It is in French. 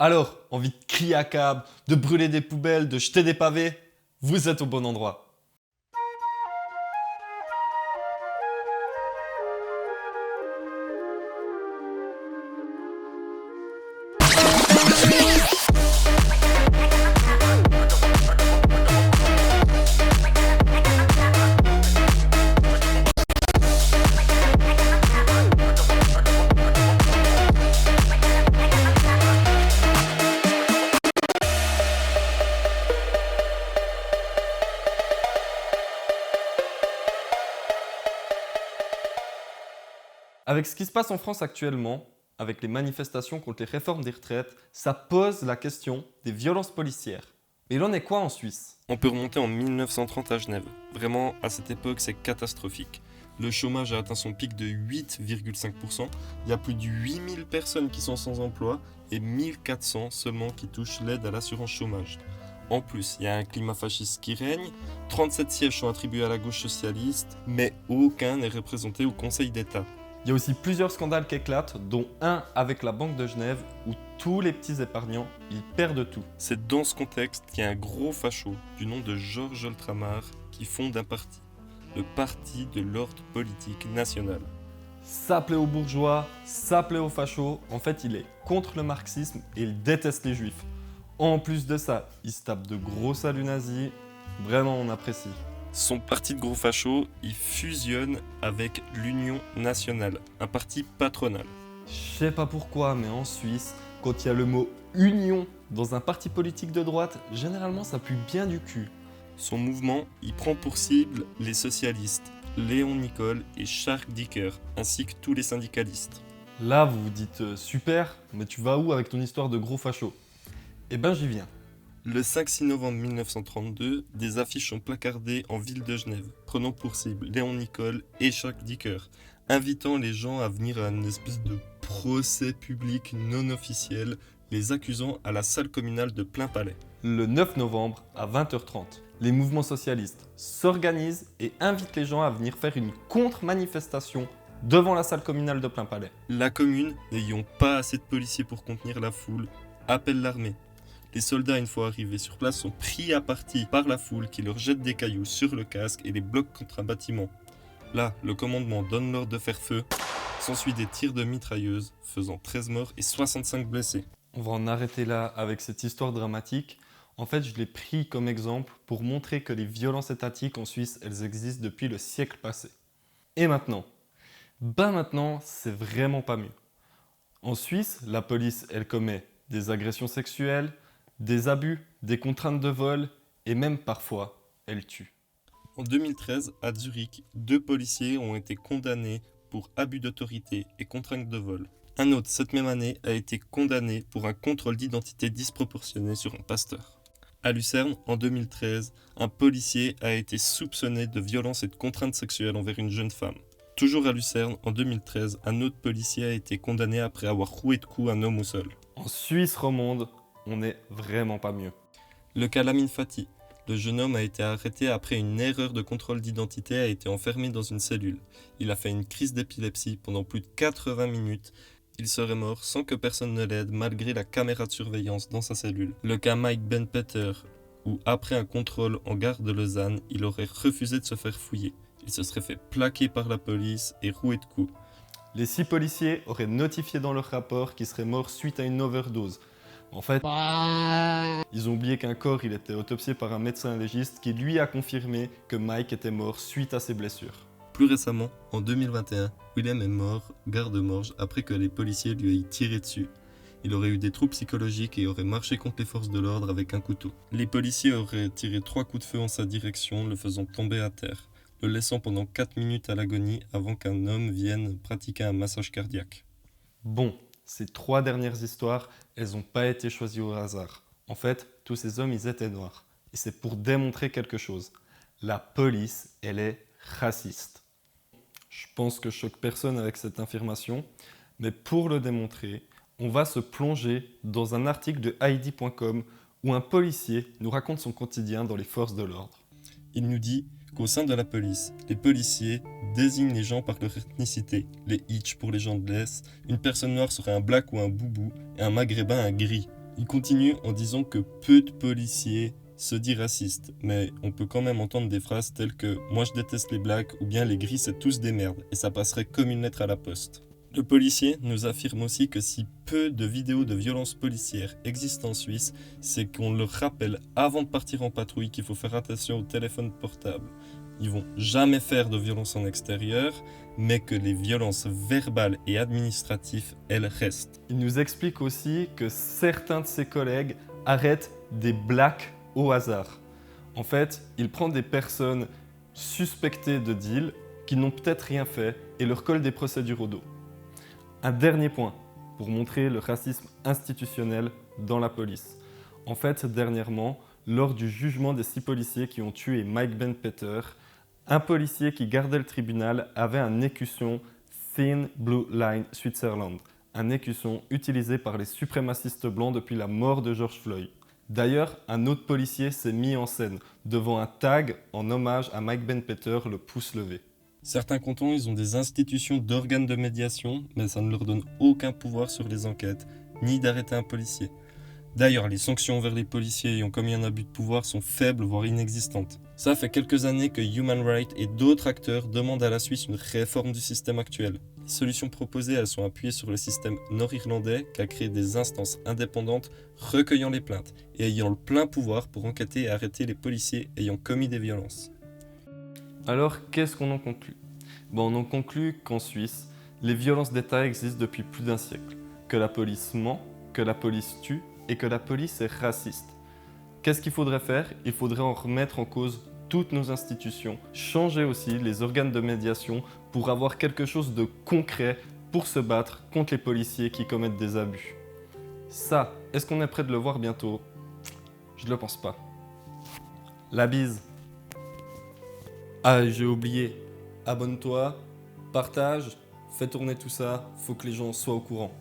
Alors, envie de crier à câble, de brûler des poubelles, de jeter des pavés? Vous êtes au bon endroit. Avec ce qui se passe en France actuellement, avec les manifestations contre les réformes des retraites, ça pose la question des violences policières. Mais il en est quoi en Suisse? On peut remonter en 1930 à Genève. Vraiment, à cette époque, c'est catastrophique. Le chômage a atteint son pic de 8,5%. Il y a plus de 8000 personnes qui sont sans emploi et 1400 seulement qui touchent l'aide à l'assurance chômage. En plus, il y a un climat fasciste qui règne, 37 sièges sont attribués à la gauche socialiste, mais aucun n'est représenté au Conseil d'État. Il y a aussi plusieurs scandales qui éclatent, dont un avec la Banque de Genève où tous les petits épargnants ils perdent tout. C'est dans ce contexte qu'il y a un gros facho du nom de Georges Oltramar qui fonde un parti, le Parti de l'ordre politique national. Ça plaît aux bourgeois, ça plaît aux fachos, en fait il est contre le marxisme et il déteste les juifs. En plus de ça, il se tape de gros saluts nazis, vraiment on apprécie. Son parti de gros fachos, il fusionne avec l'Union nationale, un parti patronal. Je sais pas pourquoi, mais en Suisse, quand il y a le mot union dans un parti politique de droite, généralement ça pue bien du cul. Son mouvement, il prend pour cible les socialistes, Léon Nicole et Charles Dicker, ainsi que tous les syndicalistes. Là vous vous dites super, mais tu vas où avec ton histoire de gros facho? Eh ben j'y viens. Le 5-6 novembre 1932, des affiches sont placardées en ville de Genève, prenant pour cible Léon Nicole et Jacques Dicker, invitant les gens à venir à une espèce de procès public non officiel, les accusant à la salle communale de Plainpalais. Le 9 novembre à 20h30, les mouvements socialistes s'organisent et invitent les gens à venir faire une contre-manifestation devant la salle communale de Plainpalais. La commune, n'ayant pas assez de policiers pour contenir la foule, appelle l'armée. Les soldats, une fois arrivés sur place, sont pris à partie par la foule qui leur jette des cailloux sur le casque et les bloque contre un bâtiment. Là, le commandement donne l'ordre de faire feu. S'ensuit des tirs de mitrailleuse, faisant 13 morts et 65 blessés. On va en arrêter là avec cette histoire dramatique. En fait, je l'ai pris comme exemple pour montrer que les violences étatiques en Suisse, elles existent depuis le siècle passé. Et maintenant? Maintenant, c'est vraiment pas mieux. En Suisse, la police, elle commet des agressions sexuelles, des abus, des contraintes de vol et même parfois, elle tue. En 2013, à Zurich, 2 policiers ont été condamnés pour abus d'autorité et contrainte de vol. Un autre, cette même année, a été condamné pour un contrôle d'identité disproportionné sur un pasteur. À Lucerne, en 2013, un policier a été soupçonné de violence et de contrainte sexuelle envers une jeune femme. Toujours à Lucerne, en 2013, un autre policier a été condamné après avoir roué de coups un homme au sol. En Suisse romande, on n'est vraiment pas mieux. Le cas Lamine Fati. Le jeune homme a été arrêté après une erreur de contrôle d'identité et a été enfermé dans une cellule. Il a fait une crise d'épilepsie pendant plus de 80 minutes. Il serait mort sans que personne ne l'aide malgré la caméra de surveillance dans sa cellule. Le cas Mike Ben Peter, où après un contrôle en gare de Lausanne, il aurait refusé de se faire fouiller. Il se serait fait plaquer par la police et rouer de coups. Les 6 policiers auraient notifié dans leur rapport qu'ils seraient morts suite à une overdose. En fait, ils ont oublié qu'un corps il était autopsié par un médecin légiste qui lui a confirmé que Mike était mort suite à ses blessures. Plus récemment, en 2021, Willem est mort, garde-morge, après que les policiers lui aient tiré dessus. Il aurait eu des troubles psychologiques et aurait marché contre les forces de l'ordre avec un couteau. Les policiers auraient tiré 3 coups de feu en sa direction, le faisant tomber à terre, le laissant pendant 4 minutes à l'agonie avant qu'un homme vienne pratiquer un massage cardiaque. Bon, ces 3 dernières histoires, elles n'ont pas été choisies au hasard. En fait, tous ces hommes, ils étaient noirs. Et c'est pour démontrer quelque chose. La police, elle est raciste. Je pense que je choque personne avec cette affirmation, mais pour le démontrer, on va se plonger dans un article de Heidi.com où un policier nous raconte son quotidien dans les forces de l'ordre. Il nous dit qu'au sein de la police, les policiers désignent les gens par leur ethnicité. Les Hitch pour les gens de l'Est, une personne noire serait un black ou un boubou et un maghrébin un gris. Il continue en disant que peu de policiers se disent racistes, mais on peut quand même entendre des phrases telles que « moi je déteste les blacks » ou bien « les gris c'est tous des merdes » et ça passerait comme une lettre à la poste. Le policier nous affirme aussi que si peu de vidéos de violences policières existent en Suisse, c'est qu'on leur rappelle avant de partir en patrouille qu'il faut faire attention au téléphone portable. Ils vont jamais faire de violence en extérieur, mais que les violences verbales et administratives, elles restent. Il nous explique aussi que certains de ses collègues arrêtent des blacks au hasard. En fait, il prend des personnes suspectées de deal qui n'ont peut-être rien fait et leur colle des procédures au dos. Un dernier point pour montrer le racisme institutionnel dans la police. En fait, dernièrement, lors du jugement des 6 policiers qui ont tué Mike Ben Peter, un policier qui gardait le tribunal avait un écusson Thin Blue Line Switzerland, un écusson utilisé par les suprémacistes blancs depuis la mort de George Floyd. D'ailleurs, un autre policier s'est mis en scène devant un tag en hommage à Mike Ben Peter, le pouce levé. Certains cantons, ils ont des institutions d'organes de médiation, mais ça ne leur donne aucun pouvoir sur les enquêtes, ni d'arrêter un policier. D'ailleurs, les sanctions envers les policiers ayant commis un abus de pouvoir sont faibles, voire inexistantes. Ça fait quelques années que Human Rights et d'autres acteurs demandent à la Suisse une réforme du système actuel. Les solutions proposées, elles sont appuyées sur le système nord-irlandais qui a créé des instances indépendantes recueillant les plaintes et ayant le plein pouvoir pour enquêter et arrêter les policiers ayant commis des violences. Alors, qu'est-ce qu'on en conclut ? On en conclut qu'en Suisse, les violences d'État existent depuis plus d'1 siècle, que la police ment, que la police tue et que la police est raciste. Qu'est-ce qu'il faudrait faire ? Il faudrait en remettre en cause toutes nos institutions, changer aussi les organes de médiation pour avoir quelque chose de concret pour se battre contre les policiers qui commettent des abus. Ça, est-ce qu'on est prêt de le voir bientôt ? Je ne le pense pas. La bise. Ah, j'ai oublié. Abonne-toi, partage, fais tourner tout ça, faut que les gens soient au courant.